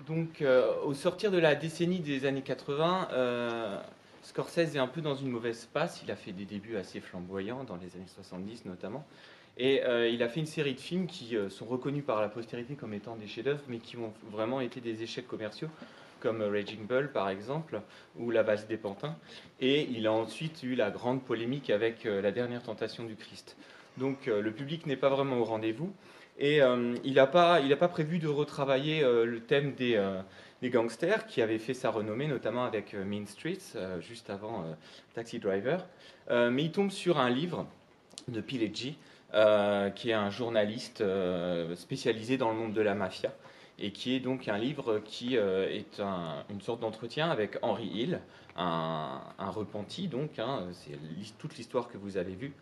Donc, au sortir de la décennie des années 80, Scorsese est un peu dans une mauvaise passe. Il a fait des débuts assez flamboyants, dans les années 70 notamment. Et il a fait une série de films qui sont reconnus par la postérité comme étant des chefs-d'œuvre, mais qui ont vraiment été des échecs commerciaux, comme Raging Bull par exemple, ou La Valse des Pantins. Et il a ensuite eu la grande polémique avec La Dernière Tentation du Christ. Donc le public n'est pas vraiment au rendez-vous. Et il n'a pas prévu de retravailler le thème des gangsters, qui avait fait sa renommée, notamment avec Mean Streets, juste avant Taxi Driver. Mais il tombe sur un livre de Pileggi, qui est un journaliste spécialisé dans le monde de la mafia, et qui est donc un livre qui est une sorte d'entretien avec Henry Hill, un repenti, donc, hein, c'est toute l'histoire que vous avez vue.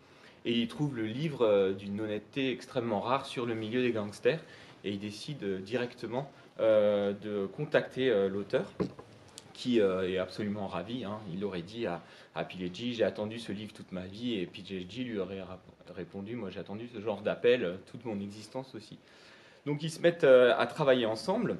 Et il trouve le livre d'une honnêteté extrêmement rare sur le milieu des gangsters, et il décide directement de contacter l'auteur, qui est absolument ravi, hein. Il aurait dit à Pileggi: j'ai attendu ce livre toute ma vie, et Pileggi lui aurait répondu: moi j'ai attendu ce genre d'appel toute mon existence aussi. Donc ils se mettent à travailler ensemble.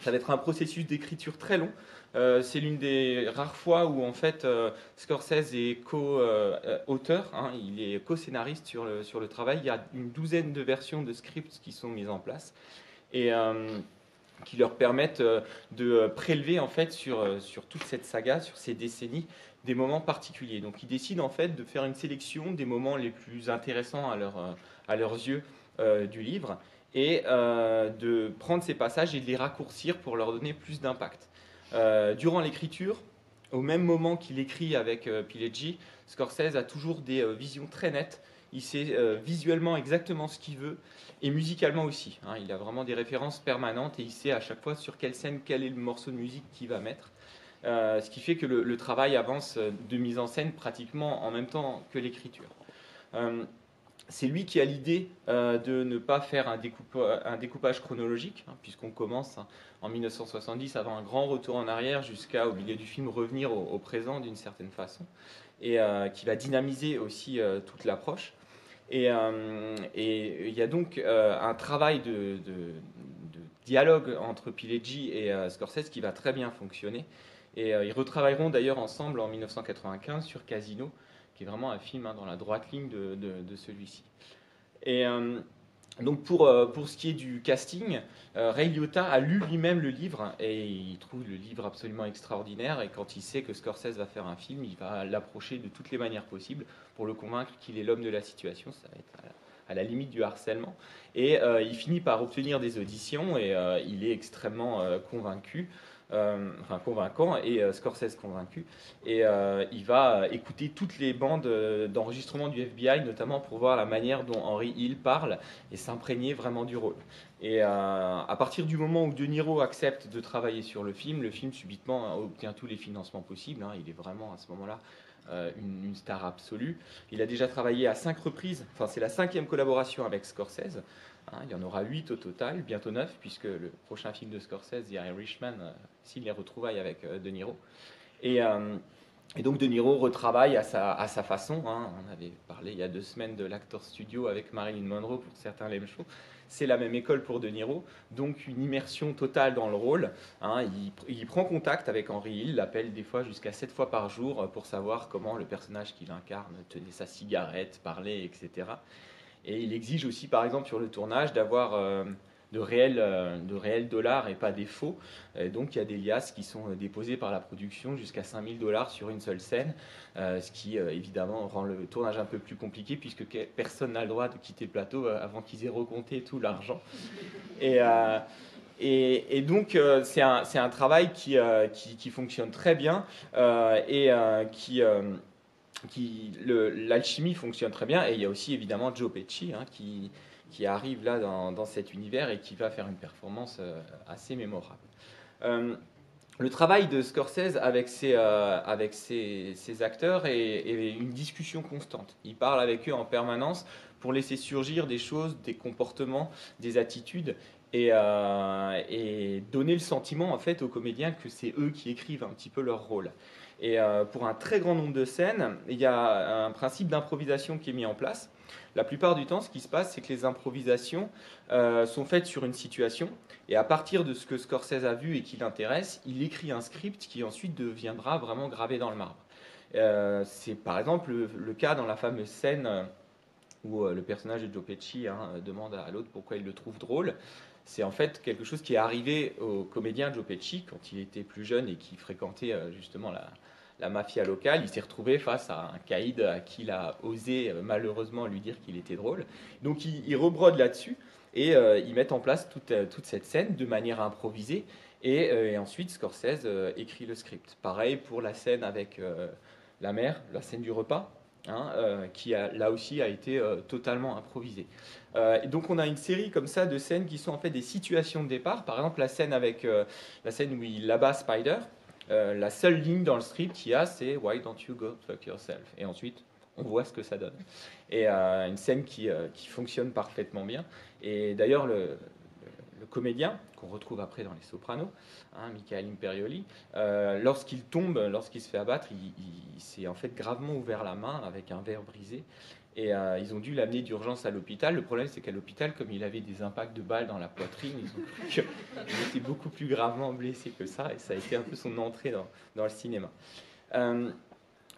Ça va être un processus d'écriture très long. C'est l'une des rares fois où en fait Scorsese est co-auteur, hein, il est co-scénariste sur le travail. Il y a une douzaine de versions de scripts qui sont mises en place. Et qui leur permettent de prélever en fait sur toute cette saga, sur ces décennies, des moments particuliers. Donc ils décident en fait de faire une sélection des moments les plus intéressants à leurs yeux du livre, et de prendre ces passages et de les raccourcir pour leur donner plus d'impact. Durant l'écriture, au même moment qu'il écrit avec Pileggi, Scorsese a toujours des visions très nettes. Il sait visuellement exactement ce qu'il veut, et musicalement aussi, hein. Il a vraiment des références permanentes, et il sait à chaque fois sur quelle scène, quel est le morceau de musique qu'il va mettre. Ce qui fait que le travail avance de mise en scène pratiquement en même temps que l'écriture. C'est lui qui a l'idée de ne pas faire un découpage chronologique, hein, puisqu'on commence, hein, en 1970, avant un grand retour en arrière, jusqu'à, au milieu du film, revenir au présent d'une certaine façon, et qui va dynamiser aussi toute l'approche. Et il y a donc un travail de dialogue entre Pileggi et Scorsese qui va très bien fonctionner. Et ils retravailleront d'ailleurs ensemble en 1995 sur Casino, qui est vraiment un film, hein, dans la droite ligne de celui-ci. Et donc pour ce qui est du casting, Ray Liotta a lu lui-même le livre, et il trouve le livre absolument extraordinaire, et quand il sait que Scorsese va faire un film, il va l'approcher de toutes les manières possibles pour le convaincre qu'il est l'homme de la situation. Ça va être à la limite du harcèlement. Et il finit par obtenir des auditions, et il est extrêmement convaincu. Enfin convaincant, et Scorsese convaincu, et il va écouter toutes les bandes d'enregistrement du FBI, notamment pour voir la manière dont Henry Hill parle, et s'imprégner vraiment du rôle. Et à partir du moment où De Niro accepte de travailler sur le film subitement obtient tous les financements possibles, hein. Il est vraiment à ce moment-là une star absolue. Il a déjà travaillé à 5 reprises, enfin c'est la 5e collaboration avec Scorsese. Hein, il y en aura 8 au total, bientôt 9, puisque le prochain film de Scorsese, The Irishman, signe les retrouvailles avec De Niro. Et, euh, et donc De Niro retravaille à sa façon, hein. On avait parlé il y a 2 semaines de l'Actor Studio avec Marilyn Monroe, pour certains l'aiment chaud. C'est la même école pour De Niro, donc une immersion totale dans le rôle, hein. Il prend contact avec Henry Hill, l'appelle des fois jusqu'à 7 fois par jour pour savoir comment le personnage qu'il incarne tenait sa cigarette, parlait, etc. Et il exige aussi, par exemple, sur le tournage, d'avoir de réels dollars et pas des faux. Et donc il y a des liasses qui sont déposées par la production jusqu'à 5000 dollars sur une seule scène, ce qui évidemment rend le tournage un peu plus compliqué, puisque personne n'a le droit de quitter le plateau avant qu'ils aient recompté tout l'argent. Et, euh, et donc c'est un travail qui fonctionne très bien, et l'alchimie fonctionne très bien. Et il y a aussi évidemment Joe Pesci, hein, qui arrive là dans cet univers, et qui va faire une performance assez mémorable. Euh, le travail de Scorsese avec ses acteurs est une discussion constante. Il parle avec eux en permanence pour laisser surgir des choses, des comportements, des attitudes, et donner le sentiment en fait aux comédiens que c'est eux qui écrivent un petit peu leur rôle. Et pour un très grand nombre de scènes, il y a un principe d'improvisation qui est mis en place. La plupart du temps, ce qui se passe, c'est que les improvisations sont faites sur une situation, et à partir de ce que Scorsese a vu et qui l'intéresse, il écrit un script qui ensuite deviendra vraiment gravé dans le marbre. C'est par exemple le cas dans la fameuse scène où le personnage de Joe Pesci demande à l'autre pourquoi il le trouve drôle. C'est en fait quelque chose qui est arrivé au comédien Joe Pesci quand il était plus jeune et qui fréquentait justement la mafia locale. Il s'est retrouvé face à un caïd à qui il a osé malheureusement lui dire qu'il était drôle. Donc il rebrode là-dessus et ils mettent en place toute cette scène de manière improvisée. Et ensuite, Scorsese écrit le script. Pareil pour la scène avec la mère, la scène du repas. Qui là aussi a été totalement improvisée. Et donc on a une série comme ça de scènes qui sont en fait des situations de départ. Par exemple la scène où il abat Spider. La seule ligne dans le script qu'il y a, c'est Why don't you go fuck yourself? Et ensuite, on voit ce que ça donne. Et une scène qui fonctionne parfaitement bien. Et d'ailleurs, le comédien, qu'on retrouve après dans Les Sopranos, Michael Imperioli, lorsqu'il tombe, lorsqu'il se fait abattre, il s'est en fait gravement ouvert la main avec un verre brisé. Et ils ont dû l'amener d'urgence à l'hôpital. Le problème, c'est qu'à l'hôpital, comme il avait des impacts de balles dans la poitrine, ils ont cru qu'il était beaucoup plus gravement blessé que ça. Et ça a été un peu son entrée dans le cinéma.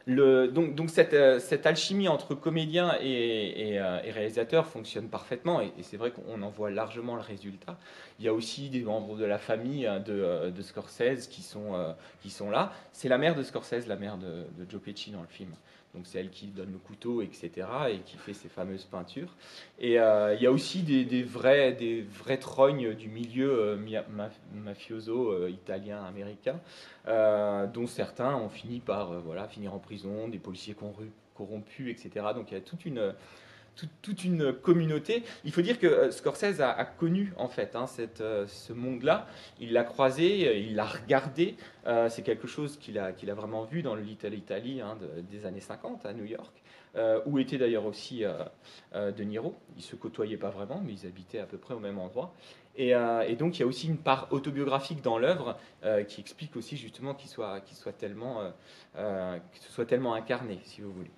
Donc cette alchimie entre comédien et réalisateur fonctionne parfaitement, et c'est vrai qu'on en voit largement le résultat. Il y a aussi des membres de la famille de Scorsese qui sont là. C'est la mère de Scorsese, la mère de Joe Pesci dans le film. Donc c'est elle qui donne le couteau, etc., et qui fait ces fameuses peintures. Et il y a aussi des vrais trognes du milieu mafioso italien-américain, dont certains ont fini par finir en prison, des policiers corrompus, etc. Donc il y a toute une communauté. Il faut dire que Scorsese a connu en fait ce monde-là. Il l'a croisé, il l'a regardé. C'est quelque chose qu'il a vraiment vu dans le Little Italy des années 50 à New York, où était d'ailleurs aussi De Niro. Ils ne se côtoyaient pas vraiment, mais ils habitaient à peu près au même endroit. Et donc il y a aussi une part autobiographique dans l'œuvre qui explique aussi justement qu'il soit tellement, que ce soit tellement incarné, si vous voulez.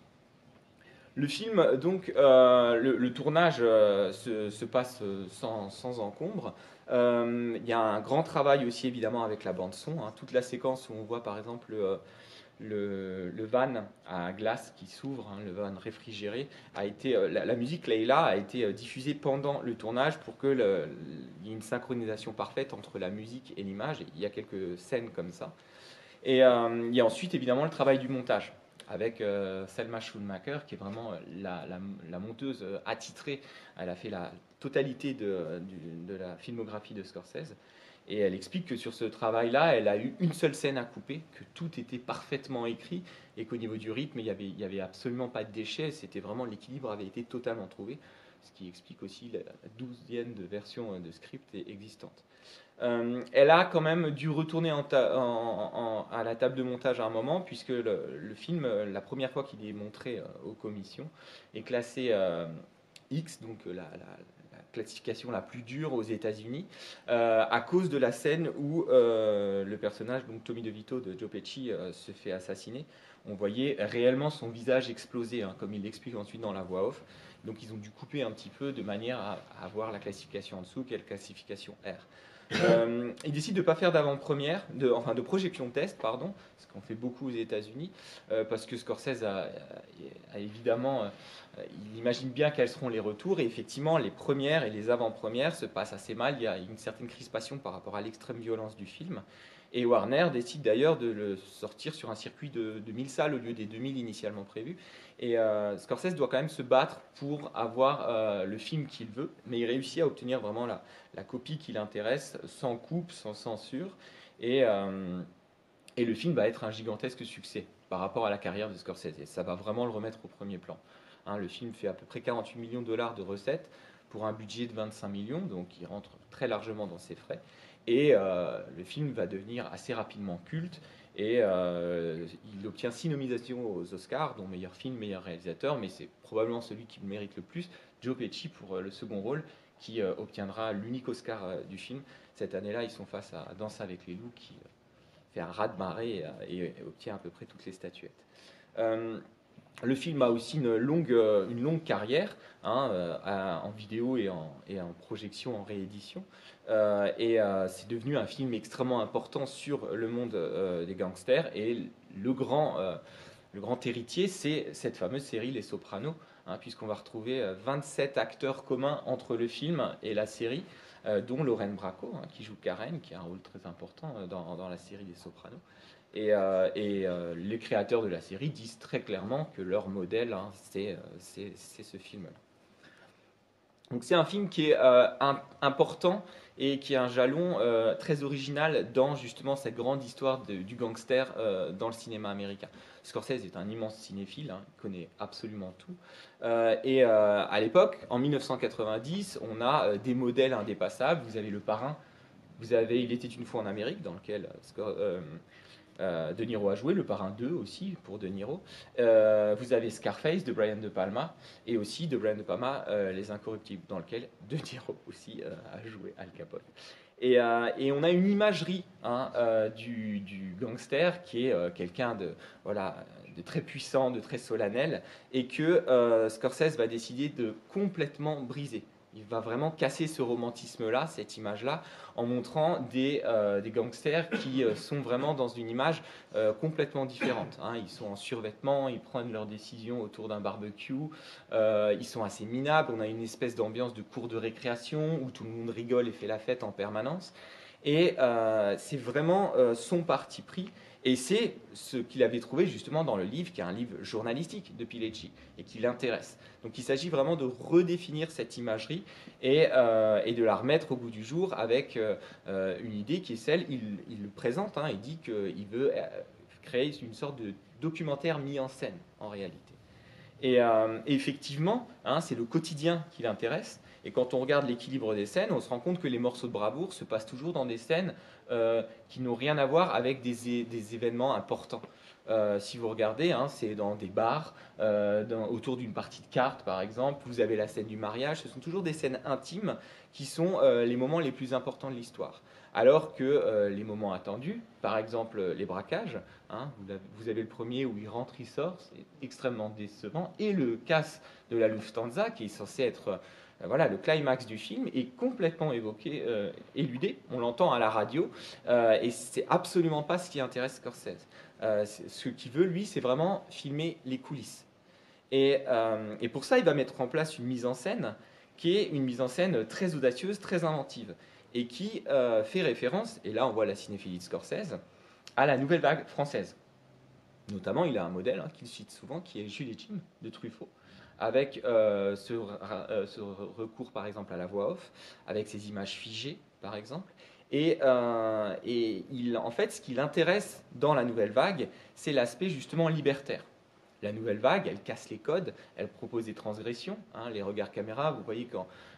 Le film, donc, le tournage se passe sans encombre. Il y a un grand travail aussi évidemment avec la bande son. Toute la séquence où on voit par exemple le van à glace qui s'ouvre, le van réfrigéré, la musique Leila a été diffusée pendant le tournage pour qu'il y ait une synchronisation parfaite entre la musique et l'image. Il y a quelques scènes comme ça. Et il y a ensuite évidemment le travail du montage avec Selma Schoonmaker, qui est vraiment la monteuse attitrée. Elle a fait la totalité de la filmographie de Scorsese. Et elle explique que sur ce travail-là, elle a eu une seule scène à couper, que tout était parfaitement écrit, et qu'au niveau du rythme, il y avait absolument pas de déchets. C'était vraiment, l'équilibre avait été totalement trouvé, ce qui explique aussi la 12e de version de script existante. Elle a quand même dû retourner à la table de montage à un moment, puisque le film, la première fois qu'il est montré aux commissions, est classé X, donc la classification la plus dure aux États-Unis, à cause de la scène où le personnage, donc Tommy DeVito de Joe Pesci, se fait assassiner. On voyait réellement son visage exploser, comme il l'explique ensuite dans la voix off. Donc ils ont dû couper un petit peu de manière à avoir la classification en dessous, qui est la classification R. Ils décident de ne pas faire d'avant-première, de projection test, pardon, ce qu'on fait beaucoup aux États-Unis, parce que Scorsese a évidemment, il imagine bien quels seront les retours, et effectivement, les premières et les avant-premières se passent assez mal. Il y a une certaine crispation par rapport à l'extrême violence du film. Et Warner décide d'ailleurs de le sortir sur un circuit de 1000 salles au lieu des 2000 initialement prévus. Et Scorsese doit quand même se battre pour avoir le film qu'il veut, mais il réussit à obtenir vraiment la copie qui l'intéresse, sans coupe, sans censure. Et le film va être un gigantesque succès par rapport à la carrière de Scorsese. Et ça va vraiment le remettre au premier plan. Le film fait à peu près 48 millions de dollars de recettes pour un budget de 25 millions, donc il rentre très largement dans ses frais. Et le film va devenir assez rapidement culte. Et il obtient 6 nominations aux Oscars, dont meilleur film, meilleur réalisateur, mais c'est probablement celui qui le mérite le plus, Joe Pesci pour le second rôle, qui obtiendra l'unique Oscar du film. Cette année-là, ils sont face à Danse avec les loups, qui fait un raz-de-marée et obtient à peu près toutes les statuettes. Le film a aussi une longue carrière, hein, en vidéo et en projection, en réédition. C'est devenu un film extrêmement important sur le monde des gangsters. Et le grand héritier, c'est cette fameuse série Les Sopranos, hein, puisqu'on va retrouver 27 acteurs communs entre le film et la série, dont Lorraine Bracco, hein, qui joue Karen, qui a un rôle très important dans la série des Sopranos. Les créateurs de la série disent très clairement que leur modèle, hein, c'est ce film-là. Donc c'est un film qui est important et qui est un jalon très original dans justement cette grande histoire du gangster dans le cinéma américain. Scorsese est un immense cinéphile, hein, il connaît absolument tout. À l'époque, en 1990, on a des modèles indépassables. Vous avez Le Parrain, vous avez Il était une fois en Amérique, dans lequel De Niro a joué, Le Parrain 2 aussi pour De Niro. Vous avez Scarface de Brian De Palma et aussi de Brian De Palma Les Incorruptibles, dans lequel De Niro aussi a joué Al Capone. Et on a une imagerie, hein, du gangster qui est quelqu'un de très puissant, de très solennel, et que Scorsese va décider de complètement briser. Il va vraiment casser ce romantisme-là, cette image-là, en montrant des gangsters qui sont vraiment dans une image complètement différente, hein. Ils sont en survêtement, ils prennent leurs décisions autour d'un barbecue, ils sont assez minables, on a une espèce d'ambiance de cour de récréation où tout le monde rigole et fait la fête en permanence. Et c'est vraiment son parti pris. Et c'est ce qu'il avait trouvé justement dans le livre, qui est un livre journalistique de Pileggi, et qui l'intéresse. Donc il s'agit vraiment de redéfinir cette imagerie et de la remettre au goût du jour avec une idée qui est celle, il le présente, hein, il dit qu'il veut créer une sorte de documentaire mis en scène en réalité. Et effectivement, hein, c'est le quotidien qui l'intéresse. Et quand on regarde l'équilibre des scènes, on se rend compte que les morceaux de bravoure se passent toujours dans des scènes qui n'ont rien à voir avec des événements importants. Si vous regardez, hein, c'est dans des bars, autour d'une partie de cartes par exemple, vous avez la scène du mariage, ce sont toujours des scènes intimes qui sont les moments les plus importants de l'histoire. Alors que les moments attendus, par exemple les braquages, hein, vous avez le premier où il rentre, il sort, c'est extrêmement décevant, et le casse de la Lufthansa, qui est censé être voilà, le climax du film, est complètement évoqué, éludé, on l'entend à la radio, et c'est absolument pas ce qui intéresse Scorsese. Ce qu'il veut, lui, c'est vraiment filmer les coulisses. Et pour ça, il va mettre en place une mise en scène qui est une mise en scène très audacieuse, très inventive, et qui fait référence, et là on voit la cinéphilie de Scorsese, à la nouvelle vague française. Notamment, il a un modèle, hein, qu'il cite souvent, qui est Jules et Jim de Truffaut, avec ce recours par exemple à la voix off, avec ces images figées par exemple. En fait, ce qui l'intéresse dans la nouvelle vague, c'est l'aspect justement libertaire. La nouvelle vague, elle casse les codes, elle propose des transgressions, hein, les regards caméra. Vous voyez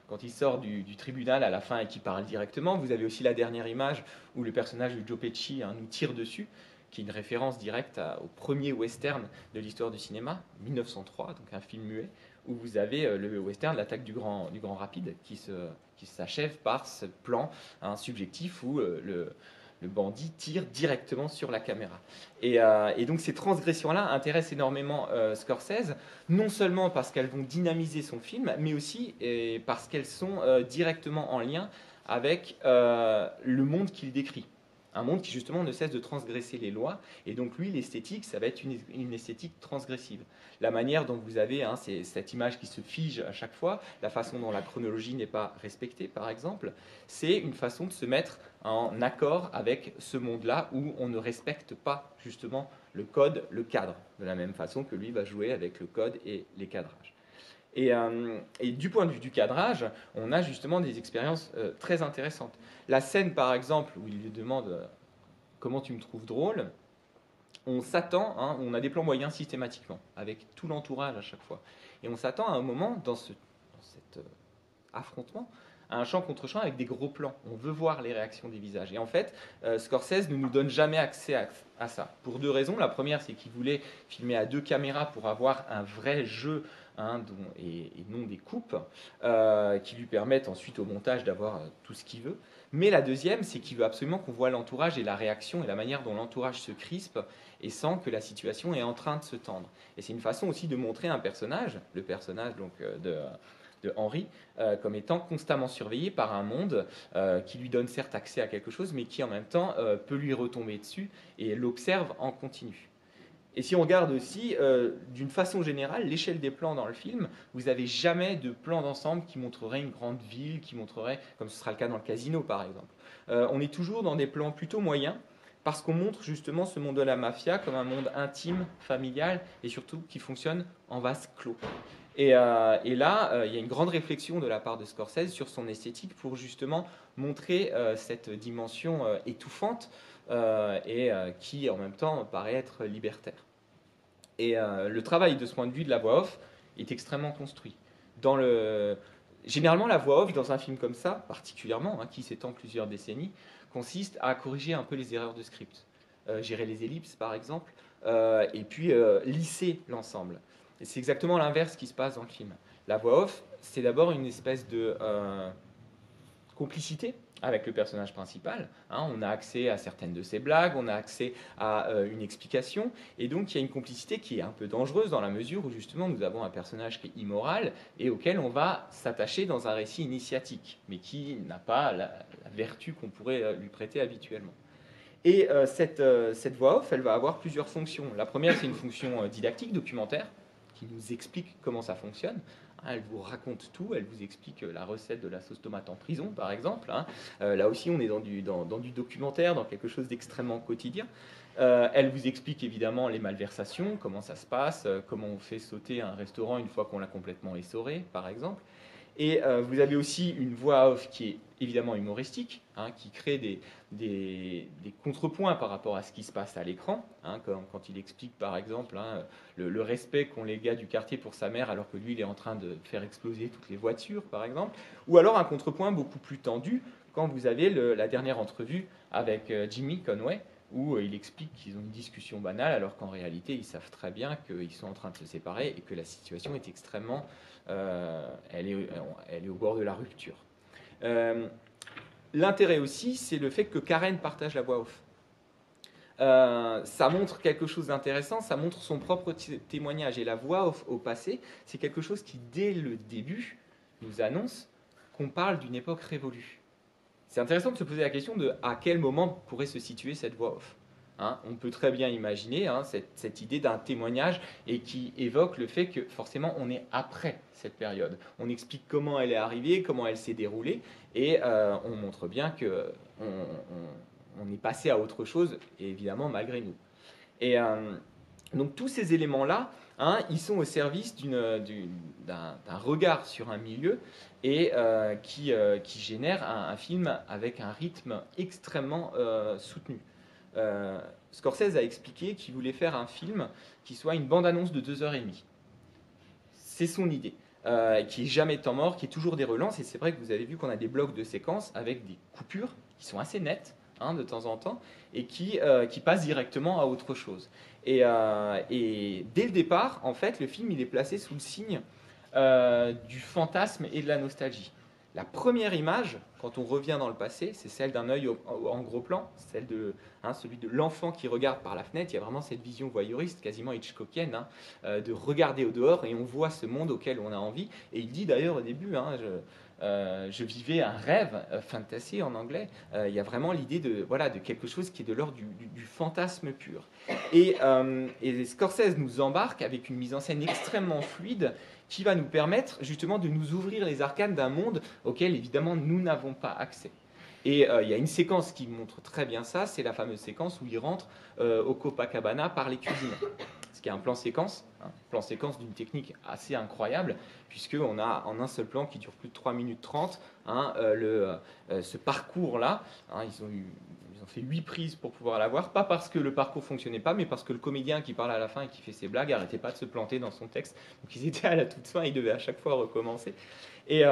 quand il sort du tribunal à la fin et qu'il parle directement, vous avez aussi la dernière image où le personnage de Joe Pesci, hein, nous tire dessus, qui est une référence directe au premier western de l'histoire du cinéma, 1903, donc un film muet, où vous avez le western, l'attaque du grand rapide, qui s'achève par ce plan, hein, subjectif où le bandit tire directement sur la caméra. Et donc ces transgressions-là intéressent énormément Scorsese, non seulement parce qu'elles vont dynamiser son film, mais aussi parce qu'elles sont directement en lien avec le monde qu'il décrit. Un monde qui justement ne cesse de transgresser les lois, et donc lui, l'esthétique, ça va être une esthétique transgressive. La manière dont vous avez, hein, c'est cette image qui se fige à chaque fois, la façon dont la chronologie n'est pas respectée, par exemple, c'est une façon de se mettre en accord avec ce monde-là où on ne respecte pas justement le code, le cadre, de la même façon que lui va jouer avec le code et les cadrages. Et du point de vue du cadrage, on a justement des expériences très intéressantes. La scène, par exemple, où il lui demande comment tu me trouves drôle, on s'attend, hein, on a des plans moyens systématiquement, avec tout l'entourage à chaque fois. Et on s'attend à un moment, dans cet affrontement, à un champ contre champ avec des gros plans. On veut voir les réactions des visages. Et en fait, Scorsese ne nous donne jamais accès à ça. Pour deux raisons. La première, c'est qu'il voulait filmer à deux caméras pour avoir un vrai jeu, hein, et non des coupes, qui lui permettent ensuite au montage d'avoir tout ce qu'il veut. Mais la deuxième, c'est qu'il veut absolument qu'on voit l'entourage et la réaction et la manière dont l'entourage se crispe et sent que la situation est en train de se tendre. Et c'est une façon aussi de montrer un personnage, le personnage donc de Henry, comme étant constamment surveillé par un monde qui lui donne certes accès à quelque chose, mais qui en même temps peut lui retomber dessus et l'observe en continu. Et si on regarde aussi, d'une façon générale, l'échelle des plans dans le film, vous n'avez jamais de plan d'ensemble qui montrerait une grande ville, qui montrerait, comme ce sera le cas dans le Casino par exemple. On est toujours dans des plans plutôt moyens, parce qu'on montre justement ce monde de la mafia comme un monde intime, familial, et surtout qui fonctionne en vase clos. Et là, il y a une grande réflexion de la part de Scorsese sur son esthétique pour justement montrer cette dimension étouffante et qui en même temps paraît être libertaire. Et le travail de ce point de vue de la voix off est extrêmement construit. Généralement, la voix off dans un film comme ça, particulièrement, qui s'étend plusieurs décennies, consiste à corriger un peu les erreurs de script, gérer les ellipses par exemple, et puis lisser l'ensemble. Et c'est exactement l'inverse qui se passe dans le film. La voix off, c'est d'abord une espèce de complicité avec le personnage principal. On a accès à certaines de ses blagues, on a accès à une explication, et donc il y a une complicité qui est un peu dangereuse dans la mesure où justement nous avons un personnage qui est immoral et auquel on va s'attacher dans un récit initiatique, mais qui n'a pas la vertu qu'on pourrait lui prêter habituellement. Et cette voix off, elle va avoir plusieurs fonctions. La première, c'est une fonction didactique, documentaire, qui nous explique comment ça fonctionne. Elle vous raconte tout, elle vous explique la recette de la sauce tomate en prison, par exemple. Là aussi, on est dans du documentaire, dans quelque chose d'extrêmement quotidien. Elle vous explique évidemment les malversations, comment ça se passe, comment on fait sauter un restaurant une fois qu'on l'a complètement essoré, par exemple. Et vous avez aussi une voix off qui est évidemment humoristique, qui crée des contrepoints par rapport à ce qui se passe à l'écran, quand il explique par exemple le respect qu'ont les gars du quartier pour sa mère alors que lui il est en train de faire exploser toutes les voitures par exemple, ou alors un contrepoint beaucoup plus tendu quand vous avez la dernière entrevue avec Jimmy Conway, où il explique qu'ils ont une discussion banale alors qu'en réalité ils savent très bien qu'ils sont en train de se séparer et que la situation est extrêmement... elle est au bord de la rupture. L'intérêt aussi, c'est le fait que Karen partage la voix off. Ça montre quelque chose d'intéressant, ça montre son propre témoignage. Et la voix off au passé, c'est quelque chose qui, dès le début, nous annonce qu'on parle d'une époque révolue. C'est intéressant de se poser la question de à quel moment pourrait se situer cette voix off. On peut très bien imaginer cette idée d'un témoignage et qui évoque le fait que forcément on est après cette période. On explique comment elle est arrivée, comment elle s'est déroulée et on montre bien qu'on est passé à autre chose, et évidemment malgré nous. Et donc tous ces éléments-là, ils sont au service d'un regard sur un milieu et qui génère un film avec un rythme extrêmement soutenu. Scorsese a expliqué qu'il voulait faire un film qui soit une bande-annonce de 2h30. C'est son idée, qui est jamais temps mort, qui est toujours des relances, et c'est vrai que vous avez vu qu'on a des blocs de séquences avec des coupures qui sont assez nettes de temps en temps, et qui passent directement à autre chose. Et dès le départ, en fait, le film il est placé sous le signe du fantasme et de la nostalgie. La première image, quand on revient dans le passé, c'est celle d'un œil en gros plan, celui de l'enfant qui regarde par la fenêtre. Il y a vraiment cette vision voyeuriste, quasiment Hitchcockienne, de regarder au dehors et on voit ce monde auquel on a envie. Et il dit d'ailleurs au début, je vivais un rêve, fantasy en anglais. Il y a vraiment l'idée de quelque chose qui est de l'ordre du fantasme pur. Et Scorsese nous embarque avec une mise en scène extrêmement fluide qui va nous permettre justement de nous ouvrir les arcanes d'un monde auquel évidemment nous n'avons pas accès. Et il y a une séquence qui montre très bien ça, c'est la fameuse séquence où il rentre au Copacabana par les cuisines. Ce qui est un plan séquence d'une technique assez incroyable, puisqu'on a en un seul plan qui dure plus de 3 minutes 30, ce parcours-là, ils ont fait 8 prises pour pouvoir l'avoir, pas parce que le parcours fonctionnait pas, mais parce que le comédien qui parle à la fin et qui fait ses blagues arrêtait pas de se planter dans son texte. Donc ils étaient à la toute fin, ils devaient à chaque fois recommencer. Et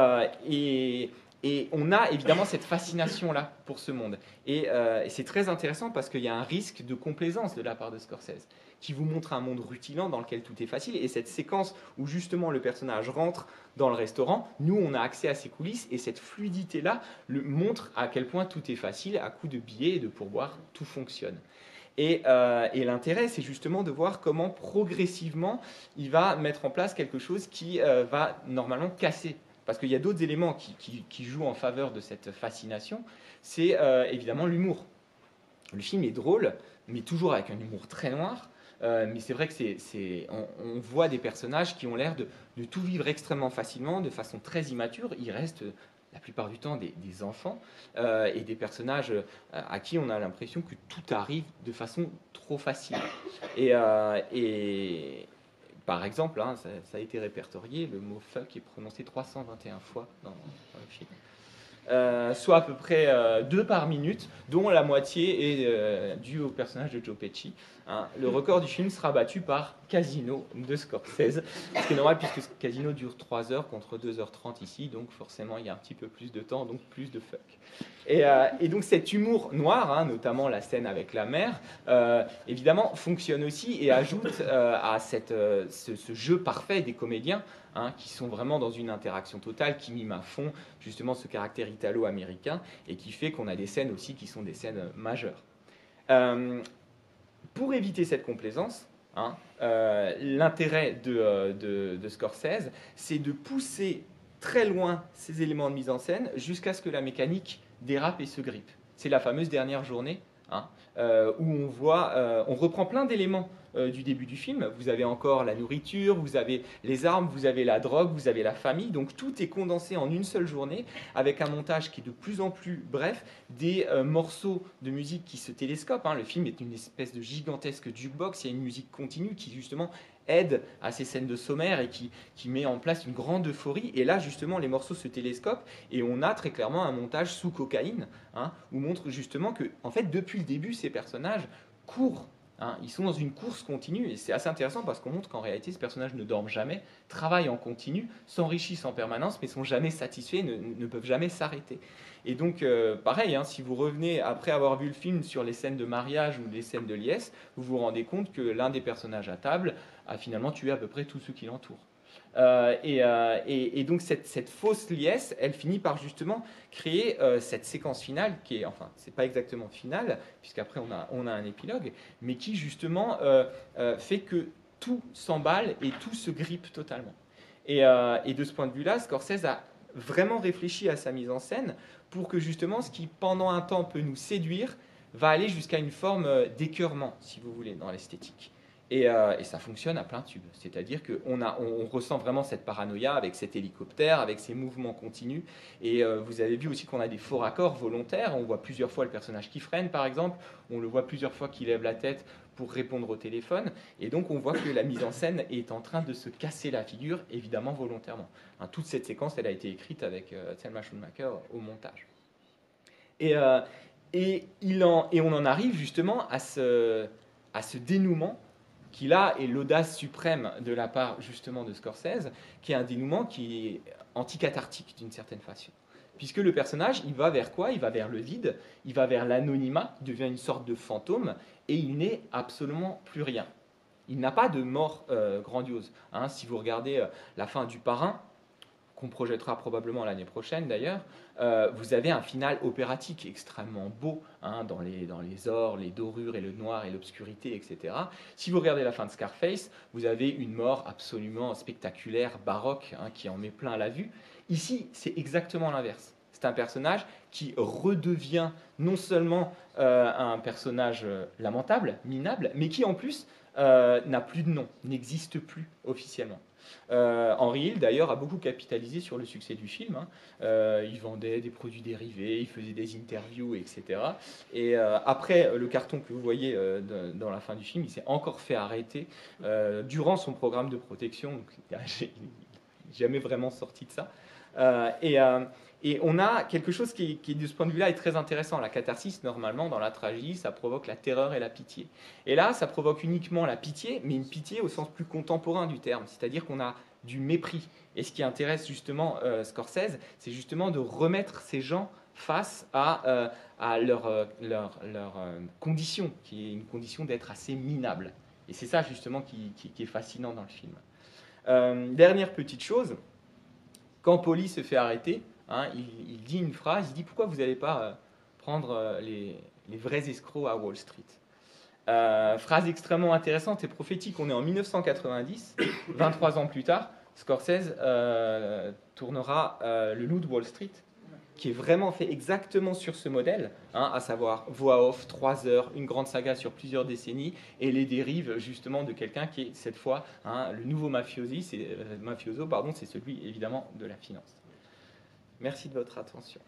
Et on a évidemment cette fascination-là pour ce monde. Et c'est très intéressant parce qu'il y a un risque de complaisance de la part de Scorsese, qui vous montre un monde rutilant dans lequel tout est facile. Et cette séquence où justement le personnage rentre dans le restaurant, nous on a accès à ces coulisses et cette fluidité-là montre à quel point tout est facile, à coup de billets et de pourboires, tout fonctionne. Et l'intérêt, c'est justement de voir comment progressivement il va mettre en place quelque chose qui va normalement casser. Parce qu'il y a d'autres éléments qui jouent en faveur de cette fascination, c'est évidemment l'humour. Le film est drôle, mais toujours avec un humour très noir. Mais c'est vrai que on voit des personnages qui ont l'air de tout vivre extrêmement facilement, de façon très immature. Ils restent la plupart du temps des enfants et des personnages à qui on a l'impression que tout arrive de façon trop facile. Et par exemple, hein, ça a été répertorié, le mot fuck est prononcé 321 fois dans le film. Soit à peu près 2 par minute, dont la moitié est due au personnage de Joe Pesci. Hein. Le record du film sera battu par Casino de Scorsese, ce qui est normal puisque Casino dure 3 heures contre 2h30 ici, donc forcément il y a un petit peu plus de temps, donc plus de fuck. Et donc cet humour noir, hein, notamment la scène avec la mère, évidemment fonctionne aussi et ajoute à ce jeu parfait des comédiens, hein, qui sont vraiment dans une interaction totale, qui mime à fond justement ce caractère italo-américain et qui fait qu'on a des scènes aussi qui sont des scènes majeures. Pour éviter cette complaisance, hein, l'intérêt de Scorsese, c'est de pousser très loin ces éléments de mise en scène jusqu'à ce que la mécanique dérape et se grippe. C'est la fameuse dernière journée, hein, où on reprend plein d'éléments du début du film. Vous avez encore la nourriture, vous avez les armes, vous avez la drogue, vous avez la famille. Donc tout est condensé en une seule journée avec un montage qui est de plus en plus bref, des morceaux de musique qui se télescopent. Hein. Le film est une espèce de gigantesque jukebox. Il y a une musique continue qui justement aide à ces scènes de sommaire et qui met en place une grande euphorie. Et là, justement, les morceaux se télescopent et on a très clairement un montage sous cocaïne, hein, où montre justement que, en fait, depuis le début, ces personnages courent. Hein, ils sont dans une course continue et c'est assez intéressant parce qu'on montre qu'en réalité, ces personnages ne dorment jamais, travaillent en continu, s'enrichissent en permanence, mais sont jamais satisfaits, ne peuvent jamais s'arrêter. Et donc, pareil, hein, si vous revenez après avoir vu le film sur les scènes de mariage ou les scènes de liesse, vous vous rendez compte que l'un des personnages à table a finalement tué à peu près tous ceux qui l'entourent. Et donc cette fausse liesse, elle finit par justement créer cette séquence finale qui est, enfin, c'est pas exactement finale, puisqu'après on a un épilogue, mais qui justement fait que tout s'emballe et tout se grippe totalement. Et de ce point de vue-là, Scorsese a vraiment réfléchi à sa mise en scène pour que justement ce qui pendant un temps peut nous séduire va aller jusqu'à une forme d'écœurement, si vous voulez, dans l'esthétique. Et ça fonctionne à plein tube. C'est-à-dire qu'on ressent vraiment cette paranoïa avec cet hélicoptère, avec ces mouvements continus. Et vous avez vu aussi qu'on a des faux raccords volontaires. On voit plusieurs fois le personnage qui freine, par exemple. On le voit plusieurs fois qui lève la tête pour répondre au téléphone. Et donc on voit que la mise en scène est en train de se casser la figure, évidemment volontairement. Hein, toute cette séquence, elle a été écrite avec Thelma Schoonmaker au montage. Et on en arrive justement à ce dénouement qui là est l'audace suprême de la part justement de Scorsese, qui est un dénouement qui est anticathartique d'une certaine façon. Puisque le personnage, il va vers quoi? Il va vers le vide, il va vers l'anonymat, il devient une sorte de fantôme, et il n'est absolument plus rien. Il n'a pas de mort grandiose. Hein, si vous regardez la fin du Parrain, qu'on projettera probablement l'année prochaine d'ailleurs, vous avez un final opératique extrêmement beau, hein, dans les ors, les dorures et le noir et l'obscurité, etc. Si vous regardez la fin de Scarface, vous avez une mort absolument spectaculaire, baroque, hein, qui en met plein la vue. Ici, c'est exactement l'inverse. C'est un personnage qui redevient non seulement un personnage lamentable, minable, mais qui en plus n'a plus de nom, n'existe plus officiellement. Henry Hill, d'ailleurs, a beaucoup capitalisé sur le succès du film. Hein. Il vendait des produits dérivés, il faisait des interviews, etc. Et après le carton que vous voyez dans la fin du film, il s'est encore fait arrêter durant son programme de protection. Donc, il n'est jamais vraiment sorti de ça. Et on a quelque chose qui, de ce point de vue-là, est très intéressant. La catharsis, normalement, dans la tragédie, ça provoque la terreur et la pitié. Et là, ça provoque uniquement la pitié, mais une pitié au sens plus contemporain du terme, c'est-à-dire qu'on a du mépris. Et ce qui intéresse justement Scorsese, c'est justement de remettre ces gens face à leur condition, qui est une condition d'être assez minable. Et c'est ça justement qui est fascinant dans le film. Dernière petite chose, quand Pauly se fait arrêter, hein, il dit une phrase, il dit « Pourquoi vous n'allez pas prendre les vrais escrocs à Wall Street ?» Phrase extrêmement intéressante et prophétique. On est en 1990, 23 ans plus tard, Scorsese tournera Le Loup de Wall Street, qui est vraiment fait exactement sur ce modèle, hein, à savoir voix off, 3 heures, une grande saga sur plusieurs décennies, et les dérives justement de quelqu'un qui est cette fois le nouveau mafioso, c'est celui évidemment de la finance. Merci de votre attention.